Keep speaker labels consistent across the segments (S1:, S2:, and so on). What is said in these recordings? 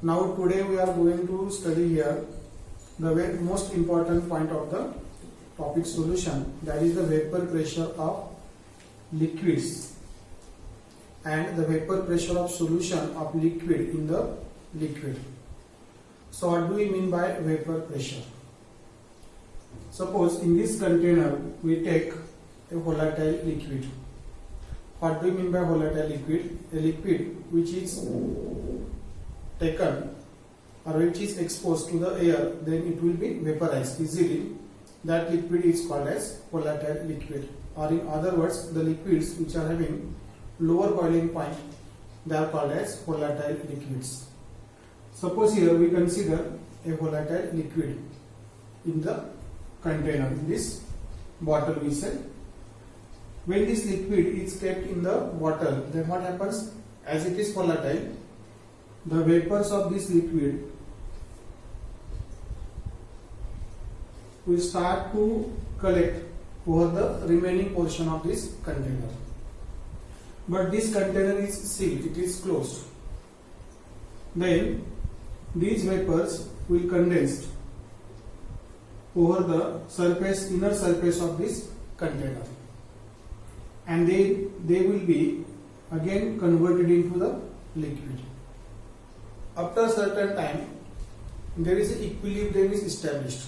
S1: Now today we are going to study here the most important point of the topic solution, that is the vapor pressure of liquids and the vapor pressure of solution of liquid in the liquid. So what do we mean by vapor pressure? Suppose in this container we take a volatile liquid. What do we mean by volatile liquid? A liquid which is taken or which is exposed to the air, then it will be vaporized easily. That liquid is called as volatile liquid, or in other words, the liquids which are having lower boiling point, they are called as volatile liquids. Suppose here we consider a volatile liquid in the container, in this bottle we say. When this liquid is kept in the bottle, then what happens? As it is volatile, the vapors of this liquid will start to collect over the remaining portion of this container. But this container is sealed, it is closed. Then these vapors will condense over the surface, inner surface of this container, and they will be again converted into the liquid. After a certain time, there is an equilibrium is established.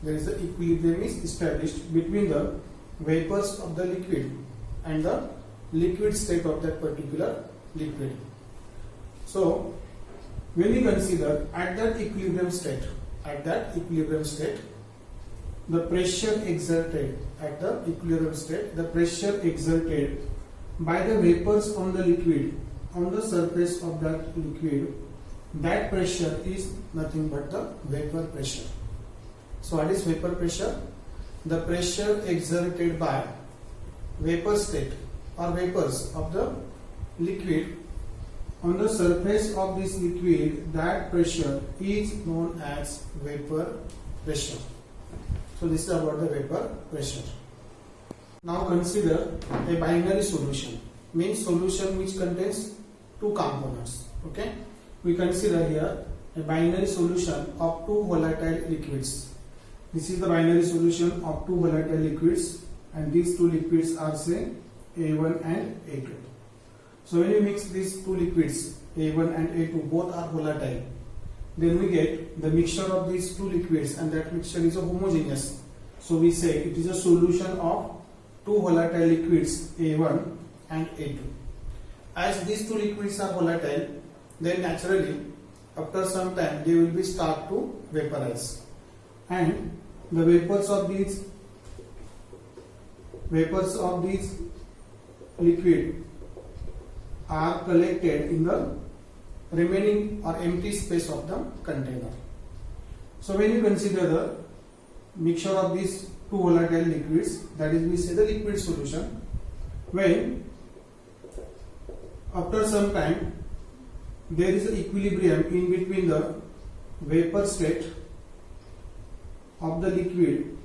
S1: There is an equilibrium is established between the vapors of the liquid and the liquid state of that particular liquid. So when we consider at that equilibrium state, the pressure exerted at the equilibrium state, the pressure exerted by the vapors on the liquid, on the surface of that liquid, that pressure is nothing but the vapor pressure. So what is vapor pressure? The pressure exerted by vapor state or vapors of the liquid on the surface of this liquid, that pressure is known as vapor pressure. So this is about the vapor pressure. Now consider a binary solution, means solution which contains two components. Okay, we consider here a binary solution of two volatile liquids. This is the binary solution of two volatile liquids, and these two liquids are say A1 and A2. So when you mix these two liquids, A1 and A2, both are volatile, then we get the mixture of these two liquids, and that mixture is a homogeneous. So we say it is a solution of two volatile liquids, A1 and A2. As these two liquids are volatile, then naturally after some time they will be start to vaporize, and the vapors of these liquid are collected in the remaining or empty space of the container. So when you consider the mixture of these two volatile liquids, that is we say the liquid solution, when after some time there is an equilibrium in between the vapor state of the liquid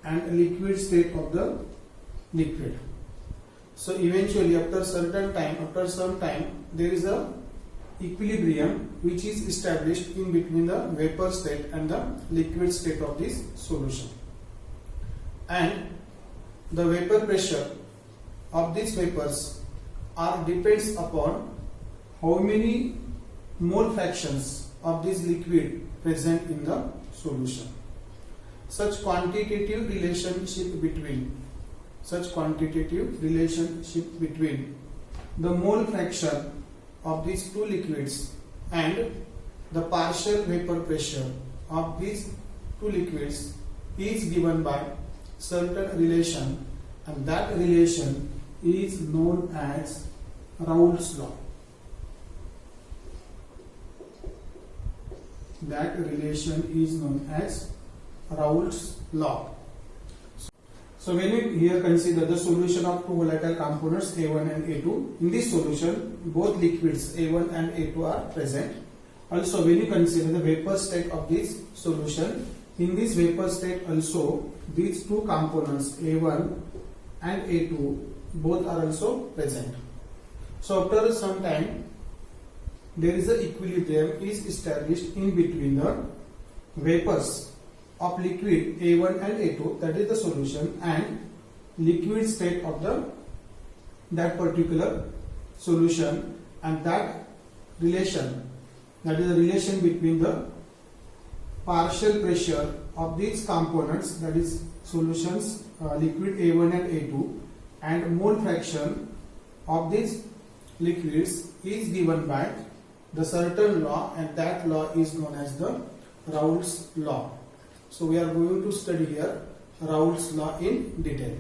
S1: and liquid state of the liquid. So eventually after some time there is a equilibrium which is established in between the vapor state and the liquid state of this solution, and the vapor pressure of these vapors depends upon how many mole fractions of this liquid present in the solution. Such quantitative relationship between the mole fraction of these two liquids and the partial vapor pressure of these two liquids is given by certain relation, and that relation is known as Raoult's law. That relation is known as Raoult's law. So when we here consider the solution of two volatile components A1 and A2, in this solution both liquids A1 and A2 are present. Also when you consider the vapor state of this solution, in this vapor state also these two components A1 and A2 both are also present. So after some time there is a equilibrium is established in between the vapors of liquid A1 and A2, that is the solution, and liquid state of that particular solution, and that relation, that is the relation between the partial pressure of these components, that is solutions liquid A1 and A2, and mole fraction of these liquids is given by the certain law, and that law is known as the Raoult's law. So we are going to study here Raoult's law in detail.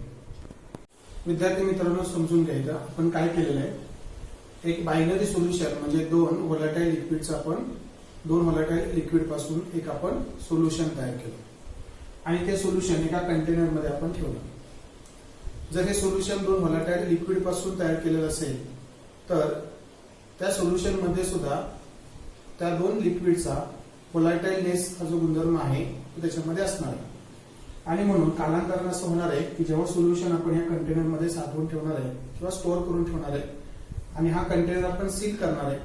S1: विद्यार्थी मित्रांनो समजून घ्यायचं आपण काय केलेलं आहे, एक binary solution म्हणजे दोन व्होलॅटाईल लिक्विडचं आपण दोन व्होलॅटाईल लिक्विड पासून एक आपण सोल्युशन तयार केलं आणि ते सोल्युशन एका कंटेनर मध्ये आपण ठेवलं. जर हे सोल्युशन दोन व्होलॅटाईल लिक्विड पासून तयार केलेलं असेल तर त्या सोल्युशन मध्ये सुद्धा त्या दोन लिक्विडचा व्होलॅटाईलनेस हा जो गुणधर्म आहे तो त्याच्यामध्ये असणार आहे. आणि म्हणून कालांतराने असं होणार आहे की जेव्हा सोल्युशन आपण या कंटेनर मध्ये साठवून ठेवणार आहे किंवा स्टोअर करून ठेवणार आहे आणि हा कंटेनर आपण सील करणार आहे,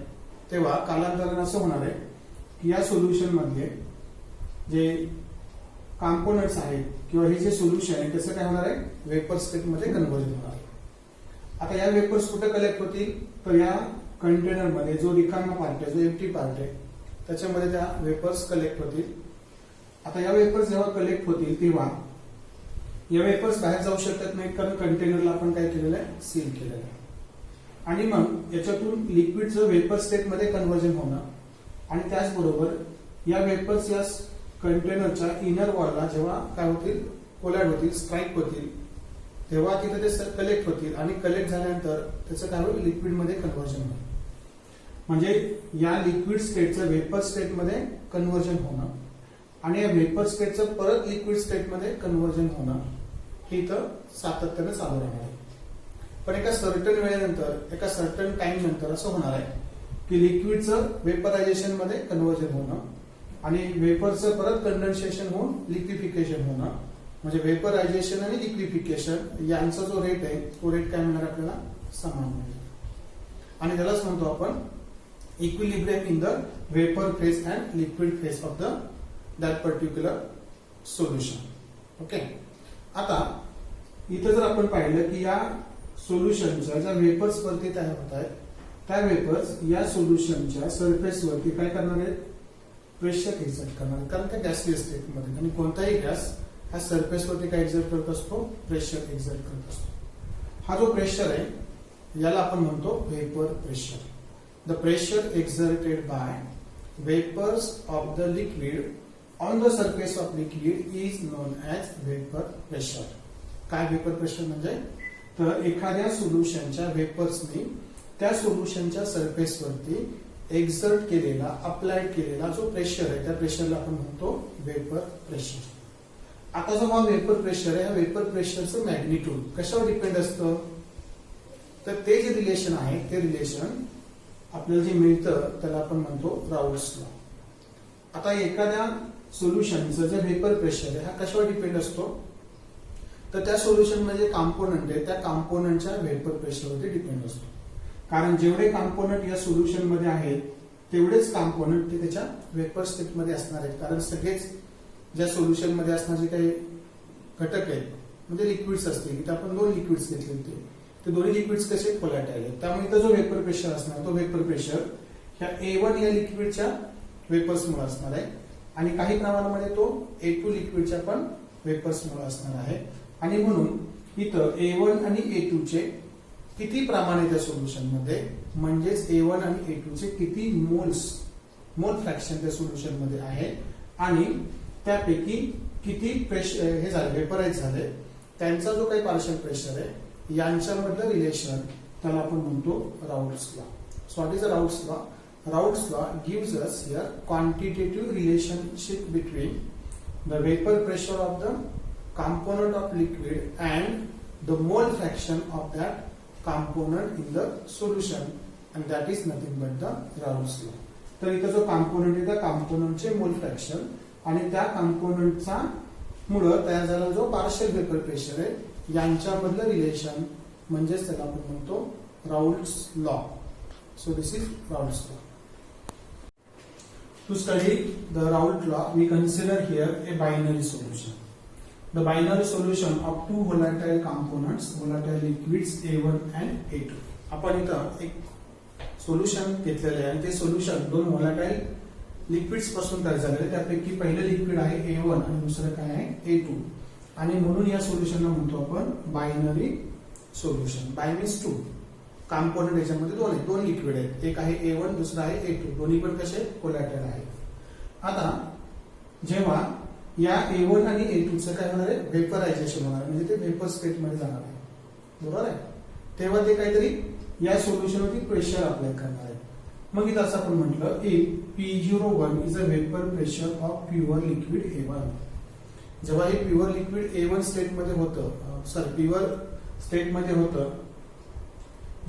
S1: तेव्हा कालांतराने असं होणार आहे की या सोल्युशन मध्ये जे कॉम्पोनंट्स आहेत किंवा हे जे सोल्युशन आहे त्याचं काय होणार आहे, वेपर स्टेट मध्ये कन्व्हर्जन होणार आहे. आता या वेपर्स कुठे कलेक्ट होतील, तर या कंटेनर मध्ये जो रिकामा पार्ट आहे, जो एम्प्टी पार्ट आहे, त्याच्यामध्ये त्या वेपर्स कलेक्ट होतील. आता या वेपर्स जेव्हा कलेक्ट होतील तेव्हा या वेपर्स बाहेर जाऊ शकत नाहीत, कारण कंटेनरला आपण काय केलेलं आहे, सील केलेलं आहे. आणि मग याच्यातून लिक्विडचं वेपर स्टेट मध्ये कन्व्हर्जन होणं आणि त्याचबरोबर या वेपर्स या कंटेनरच्या इनर वॉलला जेव्हा काय होतील, कोलाइड होतील, स्ट्राईक होतील, तेव्हा तिथे ते कलेक्ट होतील आणि कलेक्ट झाल्यानंतर त्याचं काय होईल, लिक्विड मध्ये कन्व्हर्जन होईल. म्हणजे या लिक्विड स्टेटचं वेपर स्टेट मध्ये कन्व्हर्जन होणं आणि या वेपर स्टेटचं परत लिक्विड स्टेट मध्ये कन्व्हर्जन होणं हे इथं सातत्याने चालू राहणार आहे. पण एका सर्टन वेळेनंतर, एका सर्टन टाइम नंतर असं होणार आहे की लिक्विडचं वेपरायझेशन मध्ये कन्व्हर्जन होणं आणि वेपरचं परत कंडेन्सेशन होऊन लिक्विफिकेशन होणं, म्हणजे वेपरायझेशन आणि लिक्विफिकेशन यांचा जो रेट आहे तो रेट काय मिळणार आपल्याला, समान मिळेल. आणि त्यालाच म्हणतो आपण equilibrium in the vapour phase and liquid phase of that particular solution. Okay. आता इथं जर आपण पाहिलं की या सोल्युशनच्या ज्या वेपर्स वरती तयार होत आहेत त्या वेपर्स या सोल्युशनच्या सरफेस वरती काय करणार आहेत, प्रेशर एक्झर्ट करणार आहेत, कारण त्या गॅसलेस स्टेट मध्ये आणि कोणताही गॅस हा सरफेस वरती काय एक्झर्ट करत असतो, प्रेशर एक्झर्ट करत असतो. हा जो प्रेशर आहे याला आपण म्हणतो vapour pressure. The pressure exerted by vapours of the liquid on the surface of liquid is known as vapour pressure. काय वेपर प्रेशर म्हणजे, तर एखाद्या सोल्युशनच्या वेपर्सनी त्या सोल्युशनच्या सरफेस वरती एक्झर्ट केलेला, अप्लाइड केलेला जो प्रेशर आहे त्या प्रेशरला आपण म्हणतो वेपर प्रेशर. आता जो हा वेपर प्रेशर आहे, या वेपर प्रेशरचं मॅग्निट्यूड कशावर डिपेंड असतं, तर ते जे रिलेशन आहे ते रिलेशन आपल्याला जे मिळतं त्याला आपण म्हणतो राऊल्ट्स लॉ. आता एखाद्या सोल्युशनचं जे वेपर प्रेशर आहे हा कशावर डिपेंड असतो, तर त्या सोल्युशन मध्ये कॉम्पोनंट आहे त्या कॉम्पोनंटच्या वेपर प्रेशरवरती डिपेंड असतो. कारण जेवढे कॉम्पोनंट या सोल्युशन मध्ये आहेत तेवढेच कॉम्पोनंट ते त्याच्या वेपर स्टेट मध्ये असणार आहेत. कारण सगळेच ज्या सोल्युशन मध्ये असणारे जे काही घटक आहेत म्हणजे लिक्विड्स असतील, इथे आपण दोन लिक्विड्स घेतले होते, ते दोन्ही लिक्विड्स कसे कोलॅटाईल आहेत, त्यामुळे इथं जो वेपर प्रेशर असणार तो वेपर प्रेशर ह्या A1 या लिक्विडच्या वेपर्समुळे असणार आहे आणि काही प्रमाणामध्ये तो A2 लिक्विडच्या पण वेपर्समुळे असणार आहे. आणि म्हणून इथं A1 आणि A2 चे किती प्रमाण आहे त्या सोल्युशन मध्ये, म्हणजेच A1 आणि A2 चे किती मोल फ्रॅक्शन त्या सोल्युशन मध्ये आहे आणि त्यापैकी किती प्रेशर हे झाले, वेपराइज झाले, त्यांचा जो काही पार्शियल प्रेशर आहे यांच्यामधलं रिलेशन त्याला आपण म्हणतो Raoult's law. So what is a Raoult's law? Raoult's law gives us here quantitative relationship between the vapor pressure of the component of liquid and the mole fraction of that component in the solution, and that is nothing but the Raoult's law. तर इथं जो component आहे त्या कॉम्पोनंटचे मोल fraction आणि त्या कॉम्पोनंटचा मुळे तयार झालेला जो पार्शियल वेपर प्रेशर आहे यांच्यामधलं रिलेशन म्हणजेच त्याला आपण म्हणतो Raoult's law. So this is Raoult's law. To study the Raoult law, we consider here a binary solution. The binary solution of two volatile components, volatile liquids A1 and A2. आपण इथं एक solution घेतलेले आहे आणि ते solution दोन volatile liquids पासून तयार झालेले. त्यापैकी पहिले लिक्विड आहे A1 आणि दुसरं काय आहे A2. आणि म्हणून या सोल्युशनला म्हणतो आपण binary solution. Bi means two component, याच्यामध्ये दोन लिक्विड आहेत. एक आहे A1, दुसरा आहे A2. दोन्ही पण कसे कोलॅटरल आहे. आता जेव्हा या A1 आणि A2 चं काय होणार आहे, वेपरायझेशन होणार आहे, म्हणजे ते वेपर स्टेट मध्ये जाणार आहे. बरोबर आहे. तेव्हा ते काहीतरी या सोल्युशन वरती प्रेशर अप्लाय करणार आहे. मग इथं असं आपण म्हटलं P01 is a vapour pressure of pure liquid A1. जेव्हा हे प्युअर लिक्विड A1 स्टेट मध्ये होतं, प्युअर स्टेट मध्ये होतं,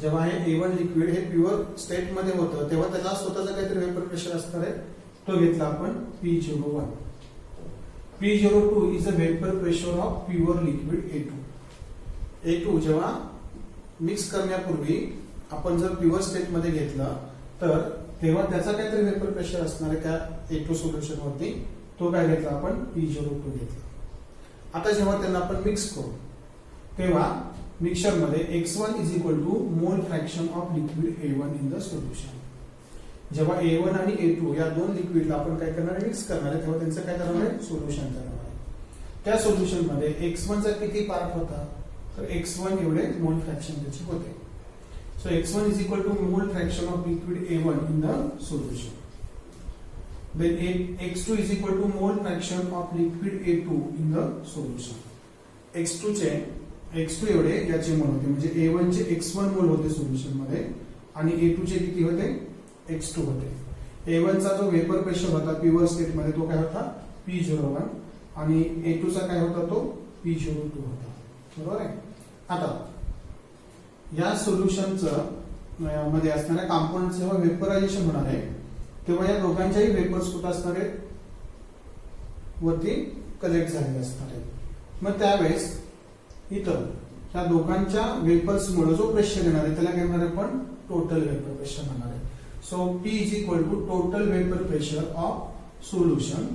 S1: जेव्हा हे A1 लिक्विड हे प्युअर स्टेट मध्ये होतं तेव्हा त्याचा स्वतःचा काहीतरी वेपर प्रेशर असणार आहे. तो घेतला आपण P01. P02 is a vapour pressure of pure liquid A2. A2 जेव्हा मिक्स करण्यापूर्वी आपण जर प्युअर स्टेट मध्ये घेतलं तर तेव्हा त्याचा काहीतरी वेपर प्रेशर असणार आहे त्या A2 सोल्युशन वरती. तो काय घेतला आपण P02 घेतला. आता जेव्हा त्यांना आपण मिक्स करू तेव्हा मिक्सचर मध्ये x1 is equal to mole fraction of liquid A1 in the solution. जेव्हा A1 आणि A2 या दोन लिक्विडला आपण काय करणार आहे, मिक्स करणार आहे, तेव्हा त्यांचं काय करणार आहे, सोल्युशन करणार आहे. त्या सोल्युशन मध्ये x1 चा किती पार्ट होता, तर x1 एवढे मोल फ्रॅक्शन त्याचे होते. So x1 is equal to mole fraction of liquid A1 in the solution. Then x2 is equal to mole fraction of liquid A2 in the solution. x2 एवढे याचे मोल होते, म्हणजे A1 चे x1 मोल होते सोल्युशन मध्ये आणि A2 चे किती होते, x2 होते. A1 चा जो वेपर प्रेशर होता प्युअर स्टेट मध्ये तो काय होता P01 आणि A2 चा काय होता तो P02 होता. बरोबर आहे. आता या सोल्युशनचं मध्ये असणाऱ्या कॉम्पोनंट जेव्हा वेपरायझेशन होणार आहे तेव्हा या दोघांच्याही वेपर्स कुठे असणार आहेत, वरती कलेक्ट झालेले असणार आहेत. मग त्यावेळेस इथं त्या दोघांच्या वेपर्स मुळे जो प्रेशर येणार आहे त्याला काय म्हणणार आहे आपण, टोटल वेपर प्रेशर म्हणणार आहे. So P is equal to total vapour pressure of solution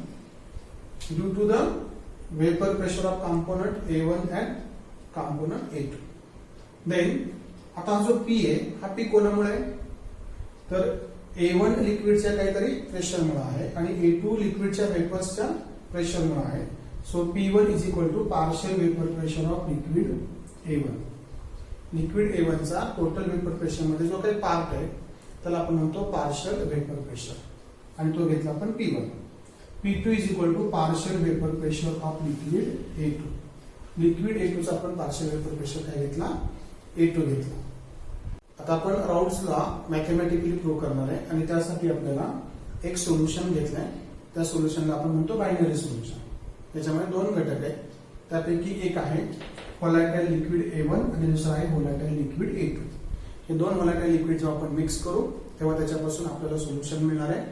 S1: due to the vapour pressure of component A1 and component A2. Then आता हा जो P आहे हा P कोणामुळे आहे, तर A1 लिक्विडच्या काहीतरी प्रेशरमुळे आहे आणि A2 लिक्विडच्या वेपर्सच्या प्रेशरमुळे आहे. So P1 is equal to partial vapour pressure of liquid A1. Liquid A1 चा टोटल वेपर प्रेशर मध्ये जो काही पार्ट आहे त्याला आपण म्हणतो पार्शियल वेपर प्रेशर आणि तो घेतला आपण P1. P2 is equal to partial vapour pressure of liquid A2. Liquid A2 चा आपण पार्शियल वेपर प्रेशर काय घेतला, A2 घेतला. आता आपण राउल्ट्स लॉ मॅथमॅटिकली प्रूव्ह करणार आहे आणि त्यासाठी आपल्याला एक सोल्युशन घेतलंय. त्या सोल्युशनला आपण म्हणतो बायनरी सोल्युशन. त्याच्यामध्ये दोन घटक आहेत, त्यापैकी एक आहे व्होलॅटाईल लिक्विड A1 आणि दुसरा आहे व्होलॅटाईल लिक्विड A2. हे दोन व्होलॅटाईल लिक्विड जेव्हा आपण मिक्स करू तेव्हा त्याच्यापासून आपल्याला सोल्युशन मिळणार आहे.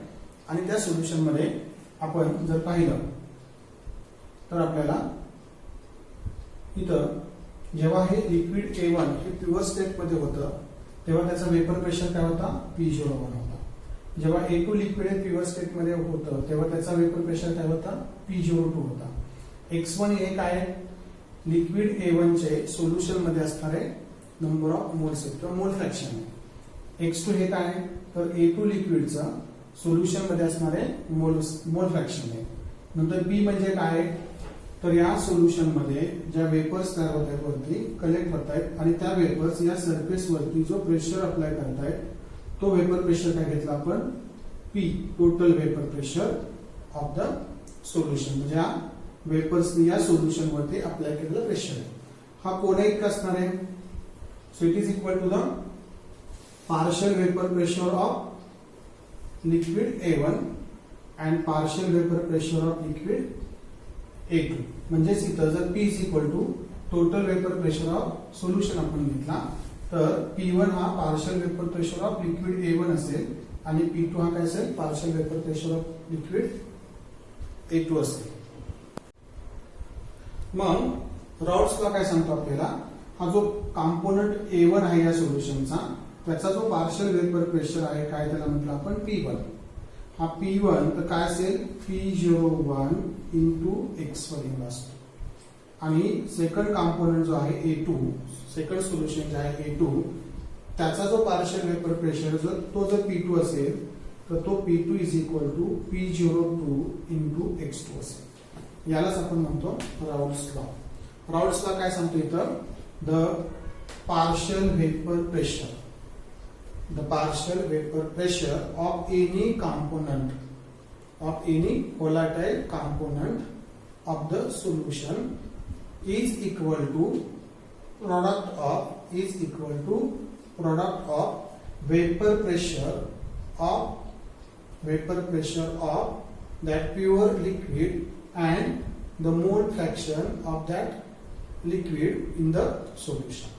S1: आणि त्या सोल्युशन मध्ये आपण जर पाहिलं तर आपल्याला इथं जेव्हा हे लिक्विड A1 हे प्युअर स्टेट मध्ये होतं तेव्हा त्याचा वेपर प्रेशर काय होता, P01 होता. जेव्हा A2 लिक्विड हे प्युअर स्टेट मध्ये होतं तेव्हा त्याचा वेपर प्रेशर काय होता, P02 होता. x1 हे काय, लिक्विड A1 चे सोल्युशन मध्ये असणारे नंबर ऑफ मोल्स किंवा मोल फ्रॅक्शन. x2 हे काय, तर A2 लिक्विडचा सोल्युशन मध्ये असणारे मोल फ्रॅक्शन आहे. नंतर P म्हणजे काय, तर या सोल्युशन मध्ये ज्या वेपर्स तयार होत आहेत वरती कलेक्ट होत आहेत आणि त्या वेपर्स या सरफेस वरती जो प्रेशर अप्लाय करतायत तो वेपर प्रेशर काय घेतला आपण, P total vapour pressure of the solution. म्हणजे हा वेपर्स या सोल्युशन वरती अप्लाय केलेला प्रेशर आहे. हा कोणा इतका असणार आहे, so it is equal to the partial vapour pressure of liquid A1 and partial vapour pressure of liquid A2. म्हणजेच इथं जर P is equal to total vapour pressure of solution आपण घेतला तर P1 हा partial vapour pressure of liquid A1 असेल आणि P2 हा काय असेल, partial vapour pressure of liquid A2 असेल. मग राउल्ट्स लॉ काय सांगतो आपल्याला, हा जो कॉम्पोनंट A1 आहे या सोल्युशनचा त्याचा जो पार्शियल वेपर प्रेशर आहे काय त्याला म्हटलं आपण P1 हा P1 तर काय असेल P01 इंटू x1 एवढा असतो. आणि सेकंड कॉम्पोनंट जो आहे A2, सेकंड सोल्युशन जे आहे A2, त्याचा जो पार्शियल वेपर प्रेशर तो जर P2 असेल तर तो P2 is equal to P02 into x2 असेल. यालाच आपण म्हणतो राउल्स लॉ. राउल्स लॉ काय सांगतो इथं, the partial vapour pressure of any component of any volatile component of the solution is equal to product of vapor pressure of that pure liquid and the mole fraction of that liquid in the solution.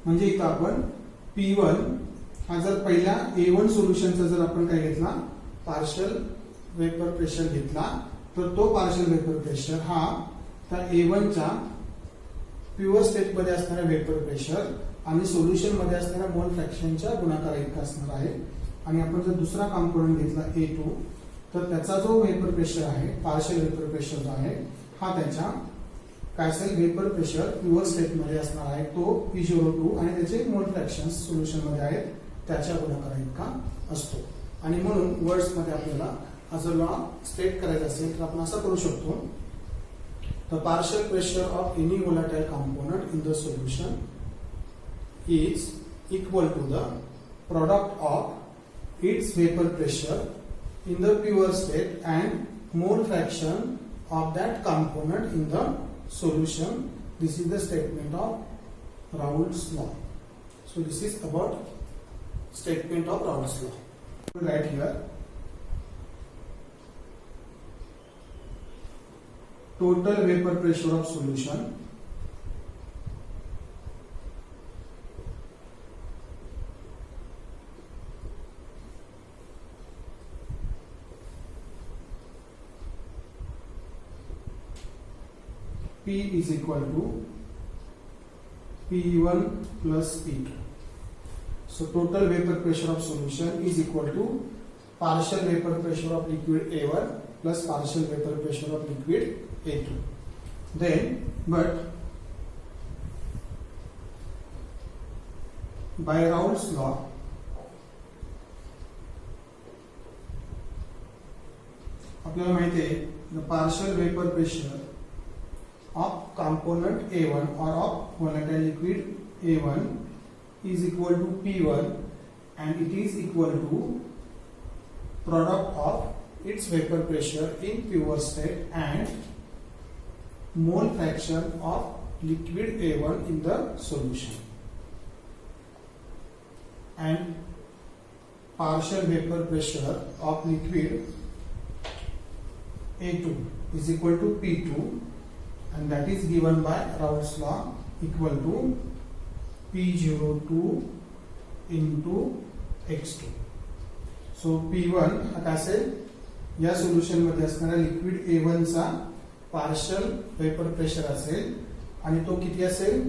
S1: म्हणजे इथं आपण P1 हा जर पहिल्या A1 सोल्युशनचा जर आपण काय घेतला पार्शियल वेपर प्रेशर घेतला तर तो पार्शियल वेपर प्रेशर हा त्या A1 च्या प्युअर स्टेट मध्ये असणाऱ्या वेपर प्रेशर आणि सोल्युशन मध्ये असणाऱ्या मोल फ्रॅक्शनच्या गुणाकारा इतका असणार आहे. आणि आपण जर दुसरा कॉम्पोनंट घेतला A2 तर त्याचा जो वेपर प्रेशर आहे पार्शियल वेपर प्रेशर जो आहे हा त्याच्या काय असेल वेपर प्रेशर प्युअर स्टेट मध्ये असणार आहे तो P02 आणि त्याचे मोल फ्रॅक्शन सोल्युशन मध्ये आहेत त्याच्या गुणाकारा इतका असतो. आणि म्हणून वर्ड्स मध्ये आपल्याला असं लॉ स्टेट करायचं असेल तर आपण असं करू शकतो, the partial pressure of any volatile component in the solution is equal to the product of its vapour pressure in the pure state and mole fraction of that component in the solution. This is the statement of Raoult's law. So this is about statement of Raoult's law. Right here, total vapor pressure of solution P is equal to P1 plus P2. So total vapor pressure of solution is equal to partial vapor pressure of liquid A1 plus partial vapor pressure of liquid A2. Then, but by Raoult's law, आपल्याला माहिती आहे the partial vapor pressure of component A1 or of volatile liquid A1 is equal to P1 and it is equal to product of its vapor pressure in pure state and mole fraction of liquid A1 in the solution. And partial vapor pressure of liquid A2 is equal to P2 and that is given by Raoult's law equal to P02 into x2. So P1 हा काय असेल या solution मध्ये असणाऱ्या liquid A1 चा partial vapour pressure असेल आणि तो किती असेल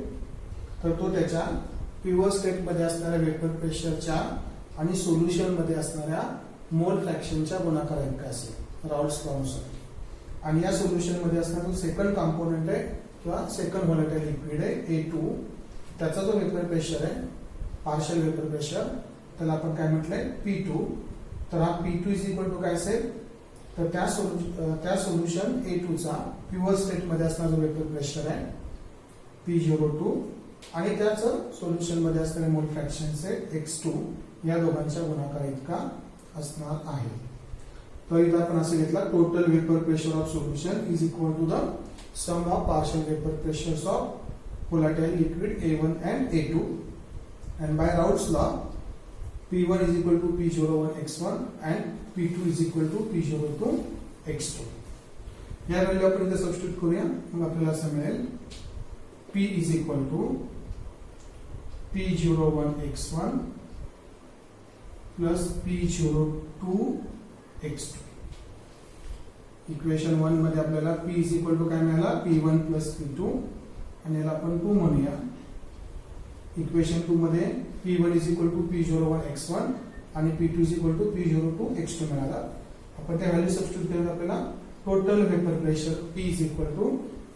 S1: तर तो त्याच्या प्युअर स्टेट मध्ये असणाऱ्या वेपर प्रेशरच्या आणि सोल्युशन मध्ये असणाऱ्या मोल फ्रॅक्शनच्या गुणाकारा इतका असेल राउल्ट्स लॉ नुसार. आणि या सोल्युशन मध्ये असणारा जो सेकंड कॉम्पोनंट आहे किंवा सेकंड व्होलेटाइल लिक्विड आहे A2 त्याचा जो वेपर प्रेशर आहे पार्शियल वेपर प्रेशर त्याला आपण काय म्हटलंय P2. तर हा P2 इज इक्वल टू काय असेल तर त्या सोल्युशन A2 चा प्युअर स्टेट मध्ये असणारा जो वेपर प्रेशर आहे P02 आणि त्याचं सोल्युशन मध्ये असणारे मोल फ्रॅक्शनचे x2 या दोघांच्या गुणाकार इतका असणार आहे. तर इथं आपण असं घेतला total vapour pressure of solution is equal to the sum of partial vapour pressures of volatile liquid A1 and A2 and by Raoult's law P1 is equal to P01 x1 and P2 is equal to P02 x2. या value आपण इथे substitute करूया मग आपल्याला असं मिळेल P is equal to P01 x1 plus P02 x2. Equation 1 मध्ये आपल्याला P is equal to काय मिळाला P1 plus P2 आणि याला आपण 2 म्हणूया. इक्वेशन 2 मध्ये P1 is equal to P01 x1 आणि P2 is equal to P02 x2 मिळाला. आपण त्या व्हॅल्यू सबस्टिट्यूट केल्यावर आपल्याला total vapour pressure P is equal to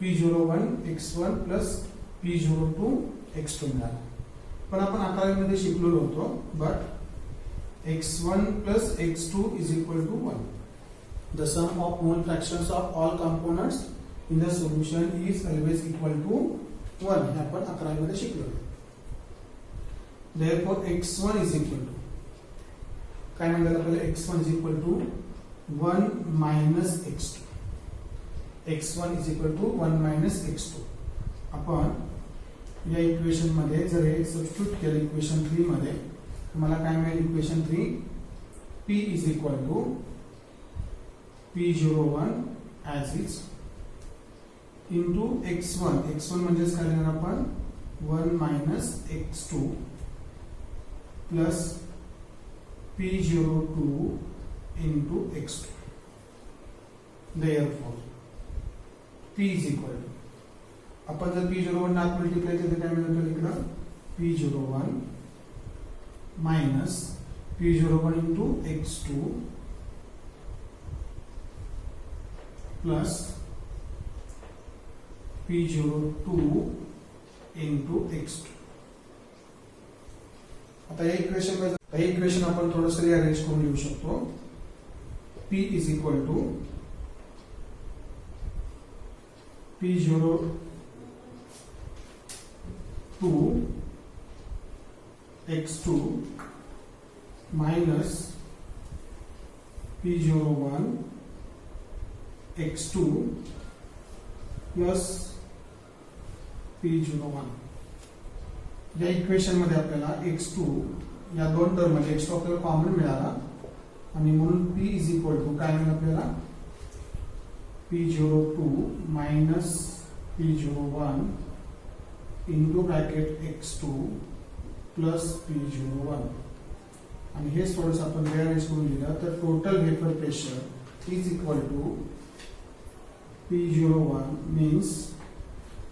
S1: P01 x1 plus P02 x2 मिळाला. पण आपण 11वी मध्ये शिकलेलो होतो, but x1 plus x2 is equal to 1. The sum of mole fractions of all components in the solution is always equal to 1. हे आपण 11वी मध्ये शिकलो. Therefore x1 is equal to काय म्हणतात आपल्याला x1 is equal to 1 minus x2. x1 is equal to 1 minus x2. आपण या इक्वेशन मध्ये जर हे सबस्टिट्यूट केलं इक्वेशन 3 मध्ये, मला काय मिळेल? Equation 3 P is equal to P01 as is into x1. x1 म्हणजेच काय लिहिणार आपण? 1 minus x2 plus P02 into x2. Therefore P is equal to, आपण जर P01 नात मल्टिप्लाय केले तर काय मिळेल? इकडं P01 minus P01 into x2 plus P02 into x2. आता या इक्वेशन आपण थोडंसं रिअरेंज करून लिहू शकतो. P is equal to P02 x2 minus P01 x2 plus P01. या इक्वेशन मध्ये आपल्याला x2 या दोन टर्म मध्ये x2 आपल्याला कॉमन मिळाला आणि म्हणून P इज इक्वल टू काय मिळेल आपल्याला? P02 minus P01 into bracket x2 plus P01. आणि हे थोडंसं आपण रिअरेंज करून लिहिलं तर total vapour pressure is equal to P01 means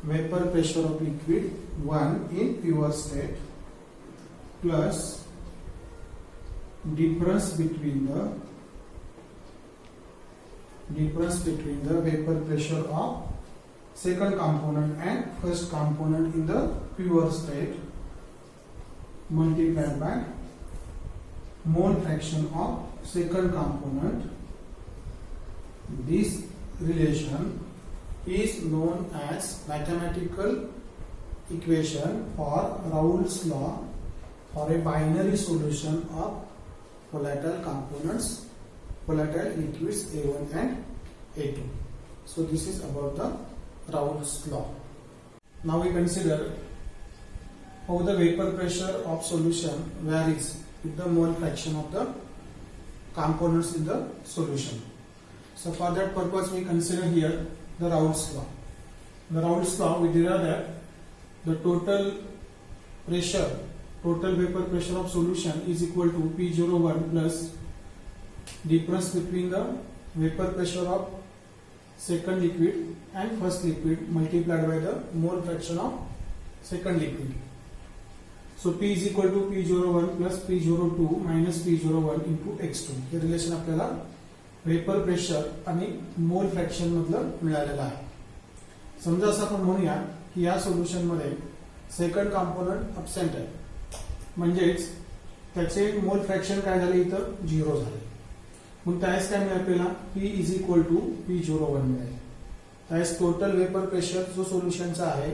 S1: vapor pressure of liquid 1 in pure state plus difference between the vapor pressure of second component and first component in the pure state multiplied by mole fraction of second component. This relation is known as mathematical equation for Raoult's law for a binary solution of volatile components, volatile liquids A1 and A2. So this is about the Raoult's law. Now we consider how the vapor pressure of solution varies with the mole fraction of the components in the solution. So for that purpose we consider here the Raoult's law. The Raoult's law, we derive that the total vapor pressure of solution is equal to P01 plus difference between the vapor pressure of second liquid and first liquid multiplied by the mole fraction of second liquid. So P is equal to P01 plus P02 minus P01 into x2. हे relation आपल्याला vapour pressure आणि मोल fraction मधलं मिळालेलं आहे. समजा असं आपण म्हणूया की या सोल्युशन मध्ये सेकंड कॉम्पोनंट अब्सेंट आहे, म्हणजेच त्याचे मोल फ्रॅक्शन काय झाले? इथं 0 झाले. मग त्यावेळेस काय मिळेल आपल्याला? P is equal to P01 मिळेल. त्यावेळेस टोटल वेपर प्रेशर जो सोल्युशनचा आहे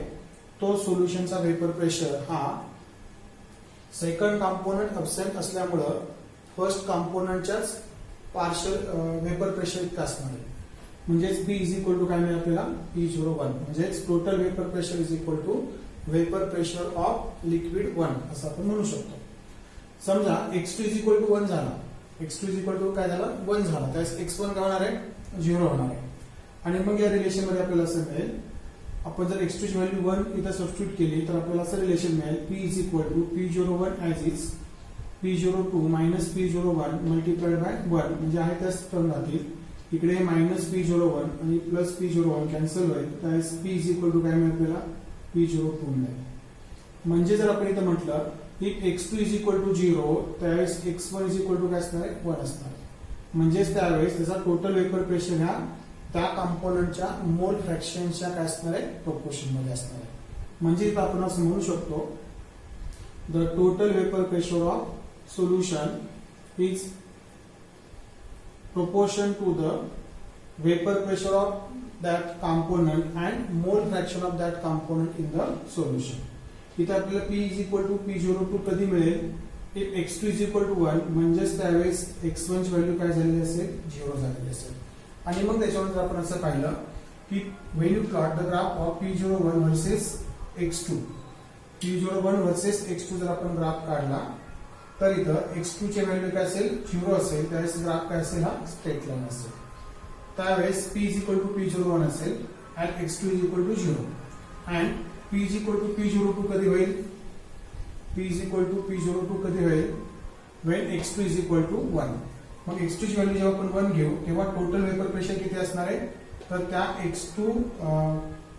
S1: तो सोल्युशनचा वेपर प्रेशर हा सेकंड कॉम्पोनंट अब्सेंट असल्यामुळं फर्स्ट कॉम्पोनंटच्याच पार्शियल वेपर प्रेशर इतका असणार आहे. म्हणजेच P इज इक्वल टू काय मिळेल आपल्याला? P01 म्हणजेच total vapour pressure is equal to vapour pressure of liquid 1 असं आपण म्हणू शकतो. समजा x2 इज इक्वल टू 1 झाला, x2 इज इक्वल टू काय झाला? 1 झाला. त्यावेळेस x1 काय होणार आहे? 0 होणार आहे. आणि मग या रिलेशन मध्ये आपल्याला असं मिळेल, आपण जर x2 ची व्हॅल्यू 1 इथं सबस्टिट्यूट केली तर आपल्याला असं रिलेशन मिळेल P is equal to P01 as is P02 minus P01 multiplied by 1 म्हणजे आहे त्याच टर्म राहतील. इकडे मायनस P01 आणि प्लस P01 कॅन्सल होईल. त्यावेळेस P इज इक्वल टू काय मिळेल आपल्याला? P02 मिळेल. म्हणजे जर आपण इथं म्हटलं if x2 is equal to 0 त्यावेळेस x1 इज इक्वल टू काय असणार आहे 1 असणार आहे. म्हणजेच त्यावेळेस त्याचा टोटल वेपर प्रेशर ह्या त्या कंपोनंटच्या मोल फ्रॅक्शनच्या काय असणार आहे प्रोपोर्शन मध्ये असणार आहे. म्हणजे इथं आपण असं म्हणू शकतो the total vapour pressure of solution is proportion to the vapor pressure of that component and mole fraction of that component in the solution. इथे आपल्याला P is equal to P02 कधी मिळेल if x2 is equal to 1 म्हणजेच त्यावेळेस x1 ची value काय झालेली असेल 0 झालेली असेल. आणि मग त्याच्यानंतर आपण असं पाहिलं की when you plot the graph of P01 versus x2 P01 versus x2 जर आपण ग्राफ काढला तर इथं x2 ची व्हॅल्यू काय असेल 0 असेल त्यावेळेस ग्राफ काय असेल हा स्ट्रेट लाईन असेल. त्यावेळेस P is equal to P01 असेल and x2 is equal to 0 and P is equal to P02 कधी होईल P is equal to P02 कधी होईल when x2 is equal to 1. मग x2 ची व्हॅल्यू जेव्हा आपण 1 घेऊ तेव्हा टोटल वेपर प्रेशर किती असणार आहे तर त्या x2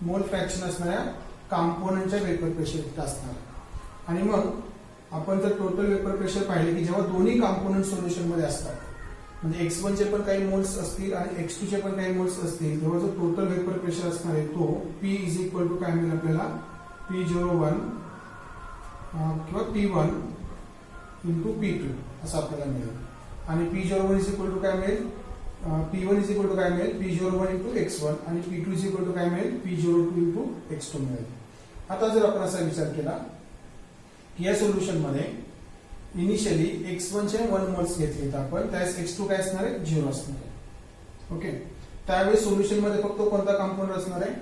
S1: मोल फ्रॅक्शन असणाऱ्या कंपोनंटच्या वेपर प्रेशर इतका असणार. आणि मग आपण जर टोटल वेपर प्रेशर पाहिले की जेव्हा दोन्ही कंपोनंट सोल्युशन मध्ये असतात म्हणजे x1 चे पण काही मोल्स असतील आणि x2 चे पण काही मोल्स असतील तेव्हा जो टोटल वेपर प्रेशर असणार आहे तो P इज इक्वल टू काय मिळेल आपल्याला P01 किंवा P1 इंटू P2 असं आपल्याला मिळेल. आणि P01 इज इक्वल टू काय मिळेल P1 इज इक्वल टू काय मिळेल P01 इंटू x1 आणि P2 इज इक्वल टू काय मिळेल P02 इंटू x2 मिळेल. आता जर आपण असा विचार केला या सोल्युशन मध्ये इनिशियली x1 चे 1 मोल्स घेतले तर आपण त्यावेळेस x2 काय असणार आहे 0 असणार आहे. ओके त्यावेळेस सोल्युशन मध्ये फक्त कोणता कंपाऊंड असणार आहे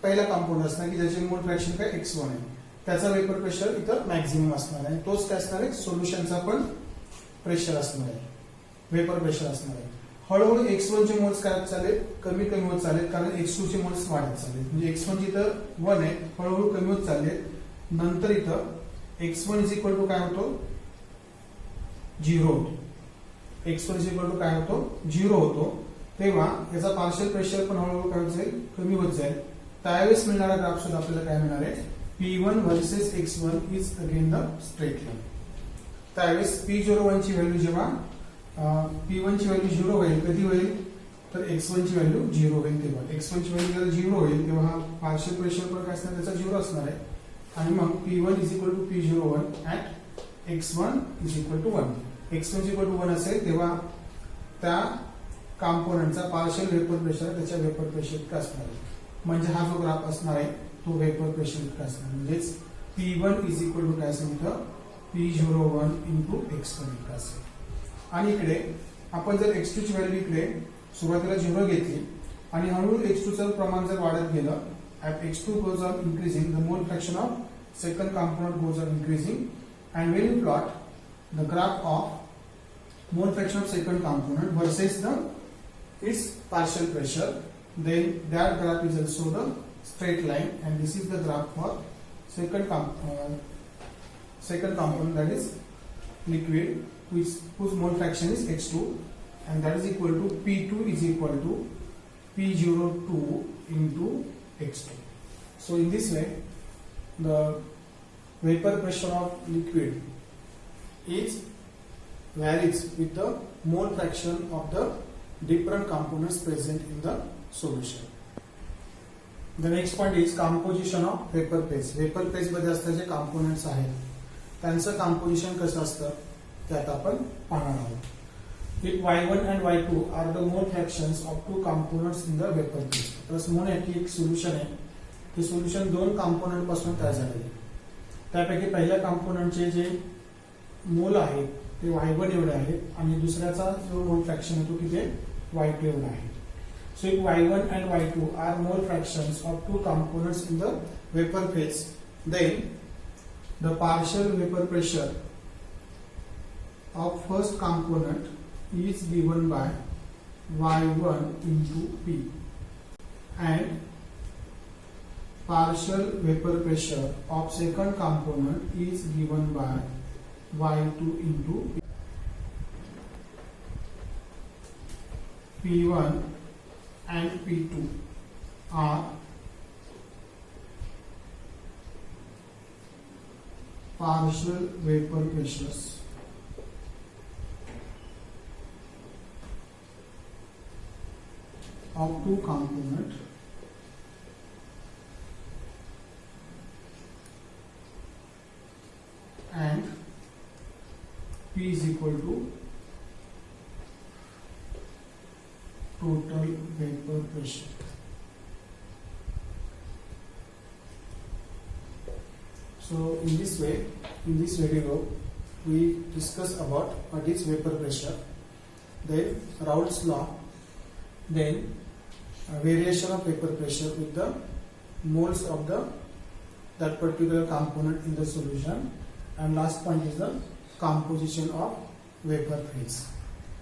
S1: पहिला कंपाऊंड असणार की ज्याचे मोल फ्रॅक्शन काय x1 आहे त्याचा वेपर प्रेशर इथं मॅक्झिमम असणार आहे. तोच काय असणार आहे सोल्युशनचा पण प्रेशर असणार आहे वेपर प्रेशर असणार आहे. हळूहळू x1 चे मोल्स काय चालेल कमी कमी होत चालेल कारण x2 चे मोल्स वाढत चालेल म्हणजे x1 जिथं 1 आहे हळूहळू कमी होत चालले नंतर इथं x1 इज इक्वल टू काय होतो 0 होतो x1 इज इक्वल टू काय होतो 0 होतो तेव्हा याचा पार्शियल प्रेशर पण हळूहळू काय होत जाईल कमी होत जाईल. त्यावेळेस मिळणारा ग्राफ सुद्धा आपल्याला काय मिळणार आहे P1 versus x1 is again the straight line. त्यावेळेस P01 ची व्हॅल्यू जेव्हा P1 ची व्हॅल्यू 0 होईल कधी होईल तर x1 ची व्हॅल्यू 0 होईल तेव्हा x1 ची व्हॅल्यू जेव्हा 0 होईल तेव्हा हा पार्शियल प्रेशर पण काय असणार त्याचा 0 असणार आहे. आणि मग P1 is equal to P01 at x1 is equal to 1 x1 is equal to 1 असेल तेव्हा त्या कंपोनंटचा पार्शियल वेपर प्रेशर त्याच्या वेपर प्रेशर इतका असणार आहे. म्हणजे हा जो ग्राफ असणार आहे तो वेपर प्रेशर इतका असणार म्हणजेच P1 इज इक्वल टू काय असेल इथं P01 इंटू x1 इतका असेल. आणि इकडे आपण जर x2 ची व्हॅल्यू इकडे सुरुवातीला 0 घेतली आणि हळूहळू x2 चं प्रमाण जर वाढत गेलं as x2 goes on increasing the mole fraction of second component goes on increasing and when you plot the graph of mole fraction of second component versus the its partial pressure then that graph is also the straight line and this is the graph for second component that is liquid whose mole fraction is x2 and that is equal to P2 is equal to P02 into x2. So in this way the vapor pressure of liquid is varies with the mole fraction of the different components present in the solution. The next point is composition of vapor phase. Vapor phase मध्ये असणारे जे components आहेत त्यांचं composition कसं असतं ते आता आपण पाहणार आहोत. If y1 and y2 are the mole fractions of two components in the vapor phase. तर असं म्हणूया की एक सोल्युशन आहे ते सोल्युशन दोन कंपोनंट पासून तयार झालेले आहे. त्यापैकी पहिल्या कंपोनंटचे जे मोल आहेत ते y1 एवढे आहेत आणि दुसऱ्याचा जो मोल फ्रॅक्शन आहे तो किती y2 एवढा आहे. So if y1 and y2 are mole fractions of two components in the vapor phase, then the partial vapor pressure of first component is given by y1 into P and partial vapor pressure of second component is given by y2 into P1 and P2 are partial vapor pressures of two component and P is equal to total vapor pressure. So in this way, in this video, we discuss about what is vapor pressure, then Raoult's law, then variation of vapor pressure with the moles of that particular component in the solution, and last point is the composition of vapor phase.